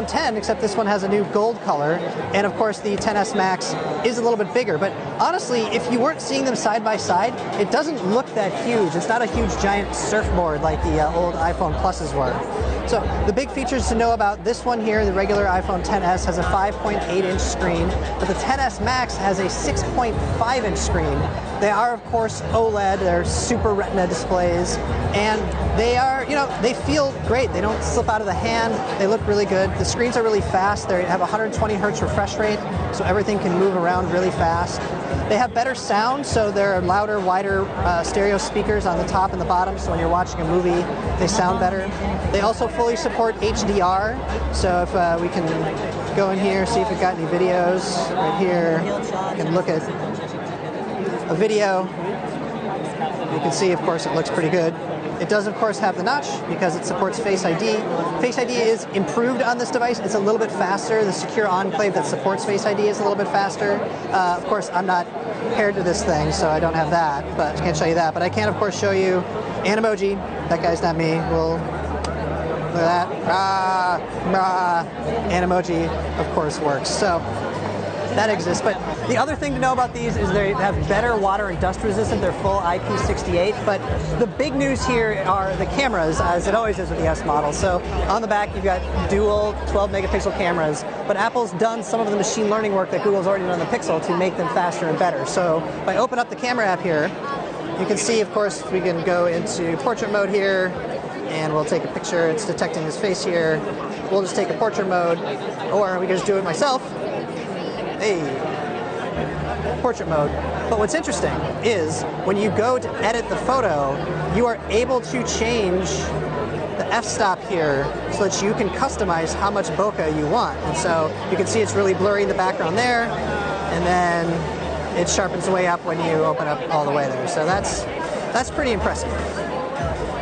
10, except this one has a new gold color, and of course the XS Max is a little bit bigger. But honestly, if you weren't seeing them side by side, it doesn't look that huge. It's not a huge giant surfboard like the old iPhone Pluses were. So the big features to know about this one here, the regular iPhone XS has a 5.8-inch screen, but the XS Max has a 6.5-inch screen. They are, of course, OLED. They're super retina displays, and they are, they feel great. They don't slip out of the hand. They look really good. The screens are really fast. They have 120 hertz refresh rate, so everything can move around really fast. They have better sound, so there are louder, wider stereo speakers on the top and the bottom, so when you're watching a movie, they sound better. They also fully support HDR, so if we can go in here, see if we've got any videos. Right here, you can look at a video. You can see, of course, it looks pretty good. It does, of course, have the notch because it supports Face ID. Face ID is improved on this device. It's a little bit faster. The secure enclave that supports Face ID is a little bit faster. Of course, I'm not paired to this thing, so I don't have that, but I can't show you that. But I can, of course, show you an emoji. That guy's not me. We'll look at that. An emoji, of course, works. So that exists. But the other thing to know about these is they have better water and dust resistant. They're full IP68. But the big news here are the cameras, as it always is with the S model. So on the back, you've got dual 12-megapixel cameras. But Apple's done some of the machine learning work that Google's already done on the Pixel to make them faster and better. So if I open up the camera app here, you can see, of course, we can go into portrait mode here, and we'll take a picture. It's detecting his face here. We'll just take a portrait mode, or we can just do it myself. Hey, portrait mode. But what's interesting is when you go to edit the photo, you are able to change the f-stop here so that you can customize how much bokeh you want. And so you can see it's really blurry in the background there, and then it sharpens way up when you open up all the way there. So that's pretty impressive.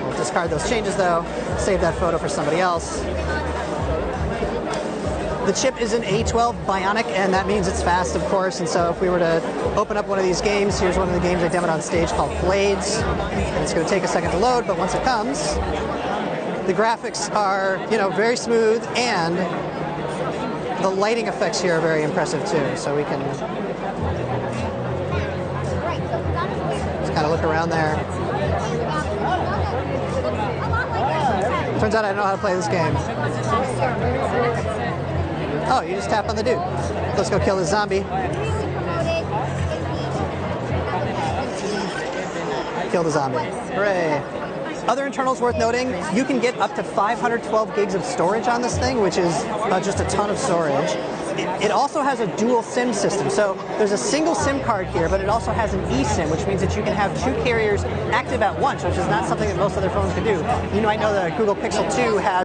We'll discard those changes though, save that photo for somebody else. The chip is an A12 Bionic, and that means it's fast, of course. And so if we were to open up one of these games, here's one of the games I demoed on stage called Blades. And it's going to take a second to load, but once it comes, the graphics are, very smooth, and the lighting effects here are very impressive too. So we can just kind of look around there. Turns out I know how to play this game. Oh, you just tap on the dude. Let's go kill this zombie. Kill the zombie. Hooray. Other internals worth noting, you can get up to 512 gigs of storage on this thing, which is just a ton of storage. It also has a dual SIM system. So there's a single SIM card here, but it also has an eSIM, which means that you can have two carriers active at once, which is not something that most other phones can do. You might know the Google Pixel 2 has